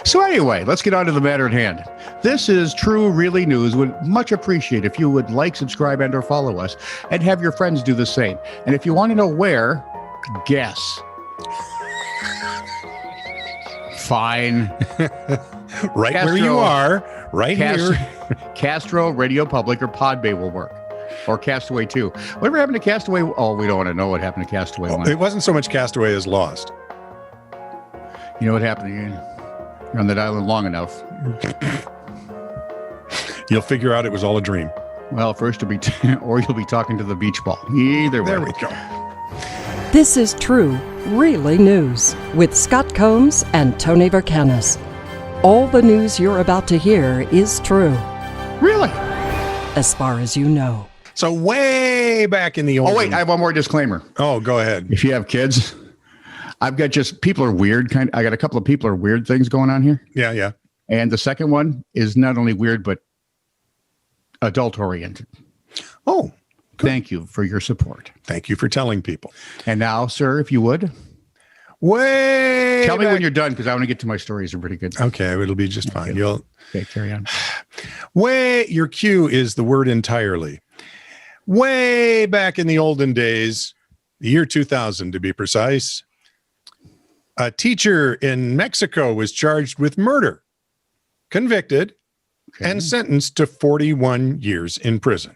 So anyway, let's get on to the matter at hand. This is True Really News. Would much appreciate if you would like, subscribe, and or follow us, and have your friends do the same. And if you want to know where, guess. Fine. Right Castro, where you are, right here. Castro, Radio Public, or Podbay will work. Or Castaway 2. Whatever happened to Castaway? Oh, we don't want to know what happened to Castaway 1. It wasn't so much Castaway as Lost. You know what happened? You're on that island long enough. You'll figure out it was all a dream. Well, first you'll be, or you'll be talking to the beach ball. Either way. There we go. This is True Really News with Scott Combs and Tony Vercanis. All the news you're about to hear is true, Really? as far as you know. So way back in the old... Oh, wait, I have one more disclaimer. Oh, go ahead. If you have kids, I've got just, people are weird. I got a couple of people are weird things going on here. Yeah. And the second one is not only weird, but adult-oriented. Oh, good. Thank you for your support. Thank you for telling people. And now, sir, if you would, tell me when you're done, because I want to get to my stories. They're pretty good. Okay, it'll be just fine. Okay, carry on. Your cue is the word entirely. Way back in the olden days, the year 2000 to be precise, a teacher in Mexico was charged with murder, convicted, and sentenced to 41 years in prison.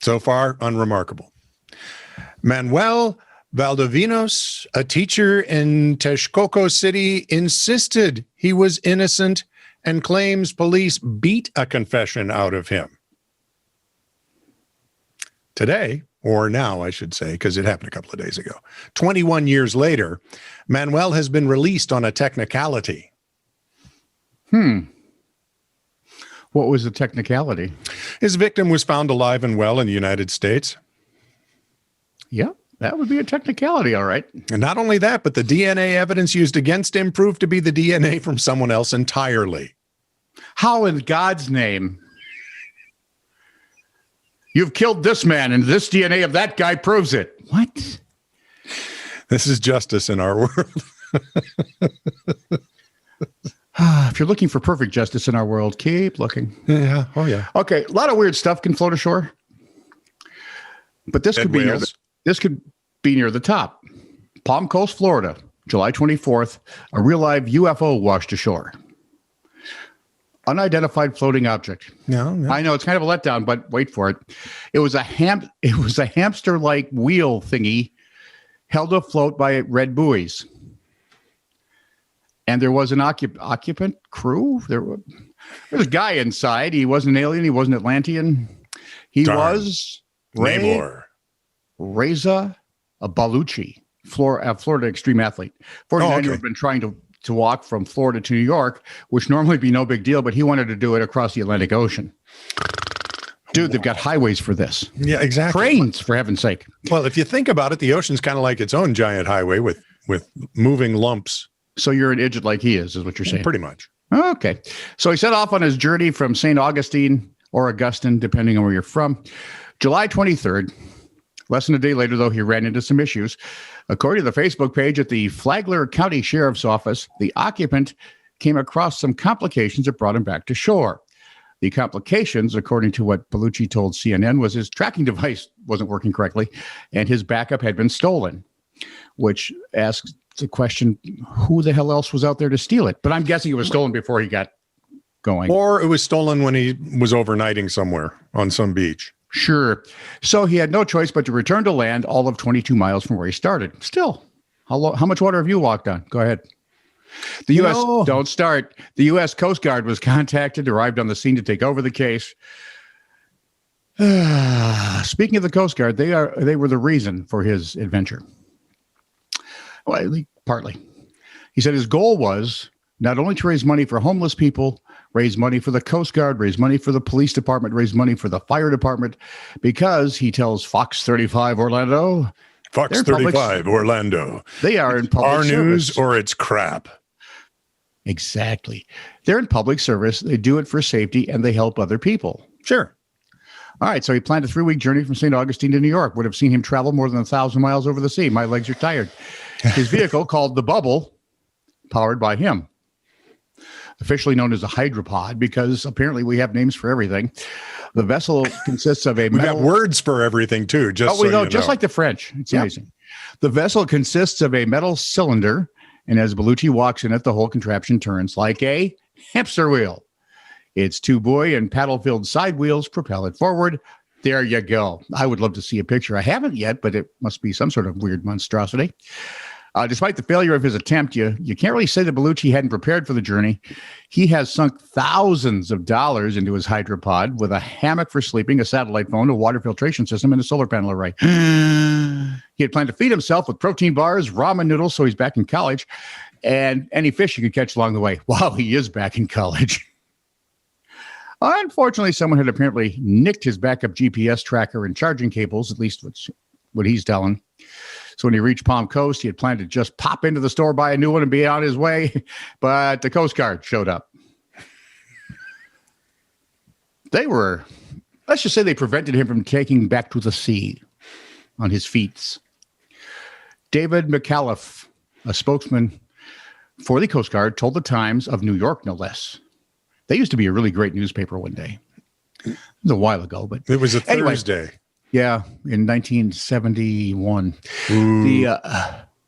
So far, unremarkable. Manuel Valdovinos, a teacher in Texcoco City, insisted he was innocent and claims police beat a confession out of him. Today, or now I should say, because it happened a couple of days ago, 21 years later, Manuel has been released on a technicality. What was the technicality? His victim was found alive and well in the United States. Yeah, that would be a technicality, all right. And not only that, but the DNA evidence used against him proved to be the DNA from someone else entirely. How in God's name? You've killed this man, and this DNA of that guy proves it. What? This is justice in our world. If you're looking for perfect justice in our world, keep looking. Yeah. Oh, yeah. Okay, a lot of weird stuff can float ashore, but this could be near the top. Palm Coast, Florida, July 24th. A real live UFO washed ashore. Unidentified floating object. No. I know it's kind of a letdown, but wait for it. It was a hamster-like wheel thingy held afloat by red buoys. And there was an occupant crew. There was a guy inside. He wasn't an alien. He wasn't Atlantean. He was Reza Baluchi, Florida extreme athlete. 49 who had been trying to walk from Florida to New York, which normally be no big deal, but he wanted to do it across the Atlantic Ocean. Dude, they've got highways for this. Yeah, exactly. Trains, for heaven's sake. Well, if you think about it, the ocean's kind of like its own giant highway with moving lumps. So you're an idiot like he is what you're saying. Pretty much. Okay. So he set off on his journey from St. Augustine or Augustine, depending on where you're from. July 23rd. Less than a day later, though, he ran into some issues. According to the Facebook page at the Flagler County Sheriff's Office, the occupant came across some complications that brought him back to shore. The complications, according to what Bellucci told CNN, was his tracking device wasn't working correctly, and his backup had been stolen, which asks the question, who the hell else was out there to steal it? But I'm guessing it was stolen before he got going. Or it was stolen when he was overnighting somewhere on some beach. Sure. So he had no choice but to return to land all of 22 miles from where he started. Still, how much water have you walked on? Go ahead. The U.S. Don't start. The U.S. Coast Guard was contacted, arrived on the scene to take over the case. Speaking of the Coast Guard, they were the reason for his adventure. Well, partly. He said his goal was not only to raise money for homeless people, raise money for the Coast Guard, raise money for the police department, raise money for the fire department, because he tells Fox 35 Orlando. Fox 35 Orlando. They are in public service. Our news or it's crap. Exactly. They're in public service. They do it for safety and they help other people. Sure. All right. So he planned a 3-week journey from St. Augustine to New York. Would have seen him travel more than 1,000 miles over the sea. My legs are tired. His vehicle, called the Bubble, powered by him. Officially known as a hydropod because apparently we have names for everything. The vessel consists of a We've got words for everything too. Just like the French. It's amazing. The vessel consists of a metal cylinder, and as Bellucci walks in it, the whole contraption turns like a hamster wheel. Its two buoy and paddle-filled side wheels propel it forward. There you go. I would love to see a picture. I haven't yet, but it must be some sort of weird monstrosity. Despite the failure of his attempt, you can't really say that Bellucci hadn't prepared for the journey. He has sunk thousands of dollars into his hydropod with a hammock for sleeping, a satellite phone, a water filtration system, and a solar panel array. He had planned to feed himself with protein bars, ramen noodles, so he's back in college, and any fish he could catch along the way. Wow, he is back in college. Unfortunately, someone had apparently nicked his backup GPS tracker and charging cables, at least what he's telling. So when he reached Palm Coast, he had planned to just pop into the store, buy a new one, and be on his way. But the Coast Guard showed up. Let's just say they prevented him from taking back to the sea on his feet. David McAuliffe, a spokesman for the Coast Guard, told the Times of New York, no less. They used to be a really great newspaper one day. It was a while ago, but it was a anyway, Thursday. Yeah, in 1971.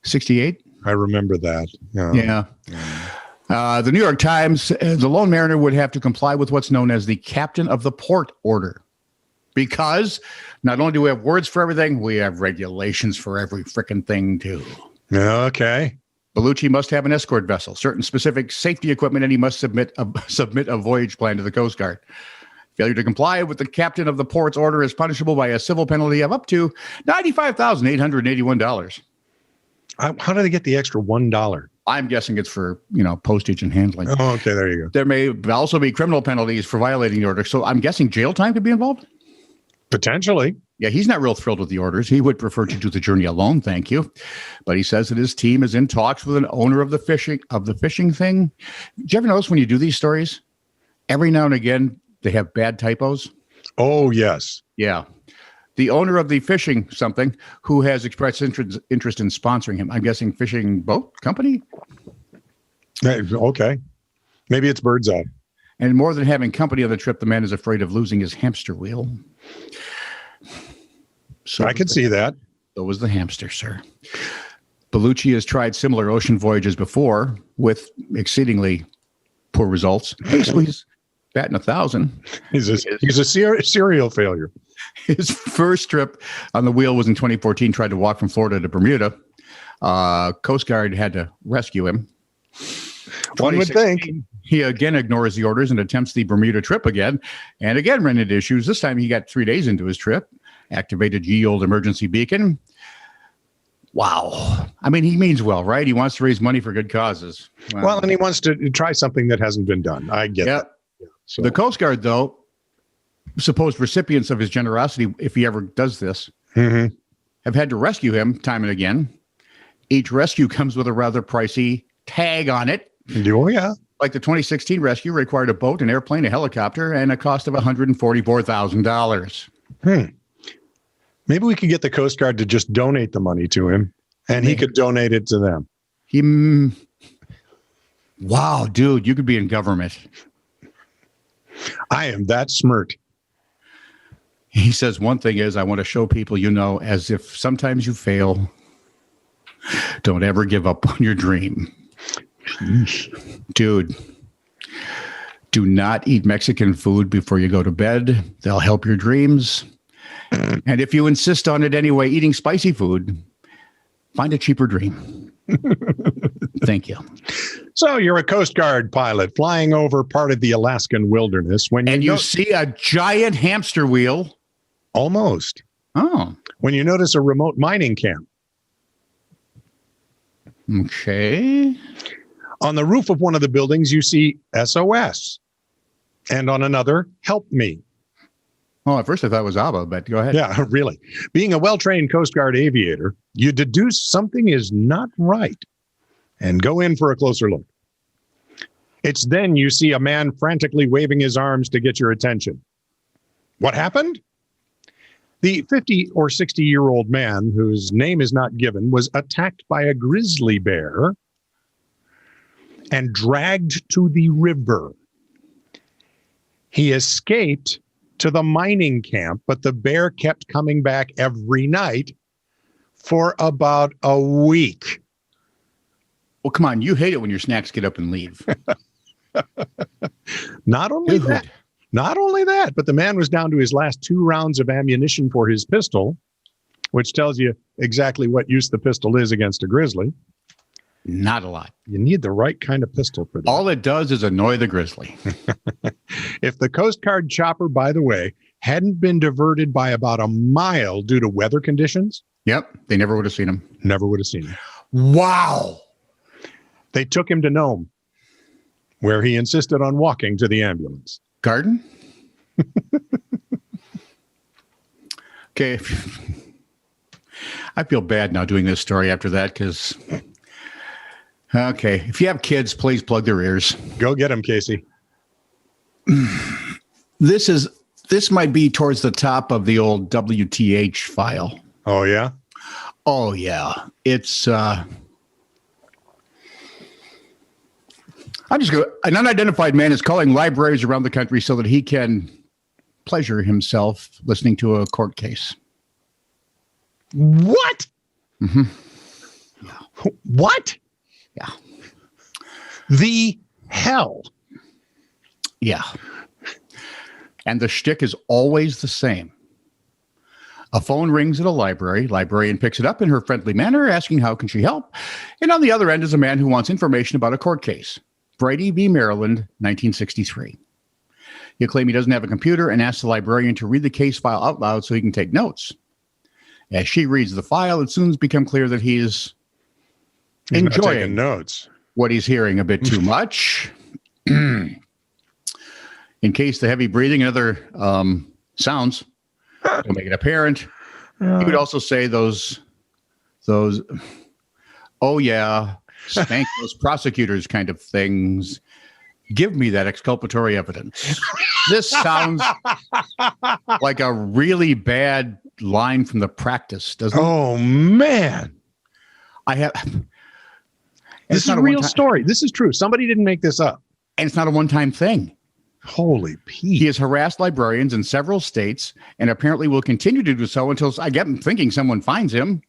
68? I remember that. Yeah. The New York Times, the Lone Mariner would have to comply with what's known as the Captain of the Port Order. Because not only do we have words for everything, we have regulations for every frickin' thing, too. Okay. Bellucci must have an escort vessel, certain specific safety equipment, and he must submit a voyage plan to the Coast Guard. Failure to comply with the captain of the port's order is punishable by a civil penalty of up to $95,881. How do they get the extra $1? I'm guessing it's for, postage and handling. Oh, okay. There you go. There may also be criminal penalties for violating the order. So I'm guessing jail time could be involved? Potentially. Yeah, he's not real thrilled with the orders. He would prefer to do the journey alone, thank you. But he says that his team is in talks with an owner of the fishing thing. Did you ever notice when you do these stories, every now and again, they have bad typos? Oh, yes. Yeah. The owner of the fishing something who has expressed interest in sponsoring him. I'm guessing fishing boat company? Okay. Maybe it's Birdseye. And more than having company on the trip, the man is afraid of losing his hamster wheel. So I could see that. So was the hamster, sir. Bellucci has tried similar ocean voyages before with exceedingly poor results. Basically, he's batting 1,000. He's a serial failure. His first trip on the wheel was in 2014. Tried to walk from Florida to Bermuda. Coast Guard had to rescue him. One would think. He again ignores the orders and attempts the Bermuda trip again, and again ran into issues. This time he got 3 days into his trip, activated ye old emergency beacon. Wow. I mean, he means well, right? He wants to raise money for good causes. Wow. Well, and he wants to try something that hasn't been done. I get that. Yeah, so. The Coast Guard, though, supposed recipients of his generosity, if he ever does this, have had to rescue him time and again. Each rescue comes with a rather pricey tag on it. Oh, yeah. Like the 2016 rescue required a boat, an airplane, a helicopter, and a cost of $144,000. Maybe we could get the Coast Guard to just donate the money to him, and he could donate it to them. Wow, dude, you could be in government. I am that smart. He says one thing is, I want to show people, as if sometimes you fail, don't ever give up on your dream. Dude, do not eat Mexican food before you go to bed. They'll help your dreams. And if you insist on it anyway, eating spicy food, find a cheaper dream. Thank you. So you're a Coast Guard pilot flying over part of the Alaskan wilderness when you see a giant hamster wheel. Almost. Oh. When you notice a remote mining camp. Okay. On the roof of one of the buildings, you see SOS. And on another, help me. Well, at first I thought it was ABBA, but go ahead. Yeah, really. Being a well-trained Coast Guard aviator, you deduce something is not right and go in for a closer look. It's then you see a man frantically waving his arms to get your attention. What happened? The 50 or 60-year-old man, whose name is not given, was attacked by a grizzly bear and dragged to the river. He escaped to the mining camp, but the bear kept coming back every night for about a week. Well, come on. You hate it when your snacks get up and leave. Not only that, but the man was down to his last 2 rounds of ammunition for his pistol, which tells you exactly what use the pistol is against a grizzly. Not a lot. You need the right kind of pistol for that. All it does is annoy the grizzly. If the Coast Guard chopper, by the way, hadn't been diverted by about a mile due to weather conditions, Yep. They never would have seen him. never would have seen him. Wow. They took him to Nome, where he insisted on walking to the ambulance. Garden? Okay. I feel bad now doing this story after that because, okay, if you have kids, please plug their ears. Go get him, Casey. This might be towards the top of the old WTH file. Oh, yeah? Oh, yeah. It's I'm just going. An unidentified man is calling libraries around the country so that he can pleasure himself listening to a court case. What? Mm-hmm. Yeah. What? Yeah. The hell? Yeah. And the shtick is always the same. A phone rings at a library. Librarian picks it up in her friendly manner, asking how can she help. And on the other end is a man who wants information about a court case. Brady v. Maryland, 1963. He'll claim he doesn't have a computer and asks the librarian to read the case file out loud so he can take notes. As she reads the file, it soon becomes clear that he's enjoying notes. What he's hearing a bit too much. In case the heavy breathing and other sounds don't make it apparent, he would also say those, oh yeah, spank those prosecutors kind of things. Give me that exculpatory evidence. This sounds like a really bad line from The Practice, doesn't it? Oh, man. This is a real story. This is true. Somebody didn't make this up. And it's not a one-time thing. Holy Pete. He has harassed librarians in several states and apparently will continue to do so until I get him thinking someone finds him.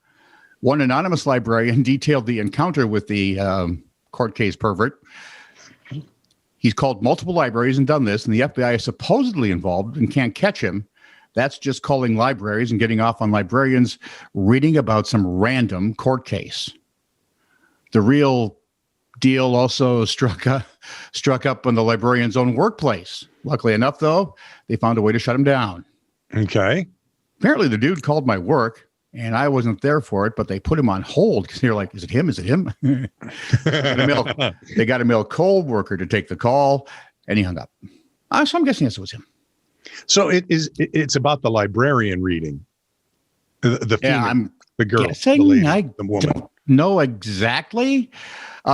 One anonymous librarian detailed the encounter with the court case pervert. He's called multiple libraries and done this, and the FBI is supposedly involved and can't catch him. That's just calling libraries and getting off on librarians reading about some random court case. The real deal also struck up on the librarian's own workplace. Luckily enough, though, they found a way to shut him down. Okay. Apparently, the dude called my work, and I wasn't there for it, but they put him on hold because they're like, is it him? Is it him? They got a mail cold worker to take the call, and he hung up. So I'm guessing yes, it was him. So it's about the librarian reading. The female, the girl, guessing, the lady, I the woman. don't know exactly.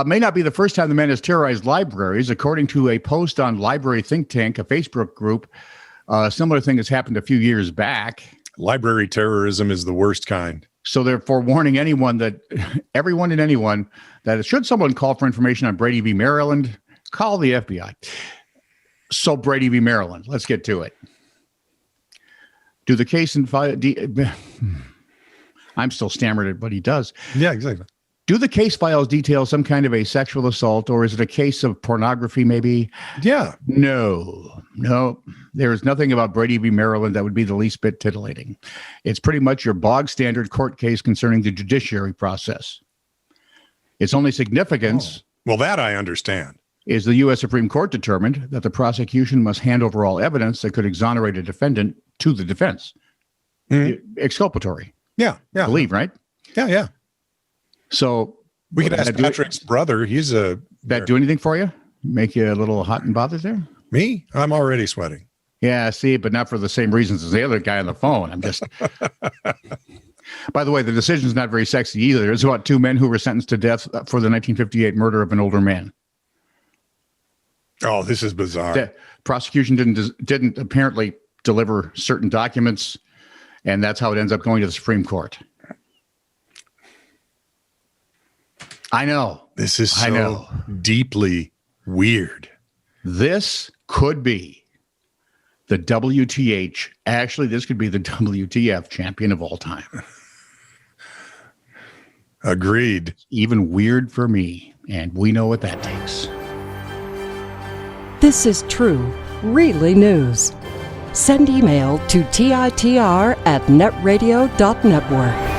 May not be the first time the man has terrorized libraries. According to a post on Library Think Tank, a Facebook group, a similar thing has happened a few years back. Library terrorism is the worst kind. So they're forewarning everyone and anyone that should someone call for information on Brady v. Maryland, call the FBI. So Brady v. Maryland, let's get to it. Do the case and file. I'm still stammered at what he does. Yeah, exactly. Do the case files detail some kind of a sexual assault, or is it a case of pornography maybe? Yeah. No. There is nothing about Brady v. Maryland that would be the least bit titillating. It's pretty much your bog standard court case concerning the judiciary process. Its only significance well, that I understand. Is the U.S. Supreme Court determined that the prosecution must hand over all evidence that could exonerate a defendant to the defense. Exculpatory. Yeah. I believe, right? Yeah. So we could ask Patrick's brother. He's a... That do anything for you? Make you a little hot and bothered there? Me? I'm already sweating. Yeah, see, but not for the same reasons as the other guy on the phone. I'm just... By the way, the decision is not very sexy either. It's about 2 men who were sentenced to death for the 1958 murder of an older man. Oh, this is bizarre. The prosecution didn't apparently deliver certain documents, and that's how it ends up going to the Supreme Court. I know. This is I so know. deeply weird. This could be the WTH. Actually, this could be the WTF champion of all time. Agreed. Even weird for me. And we know what that takes. This is true, really news. Send email to TiTR@netradio.network.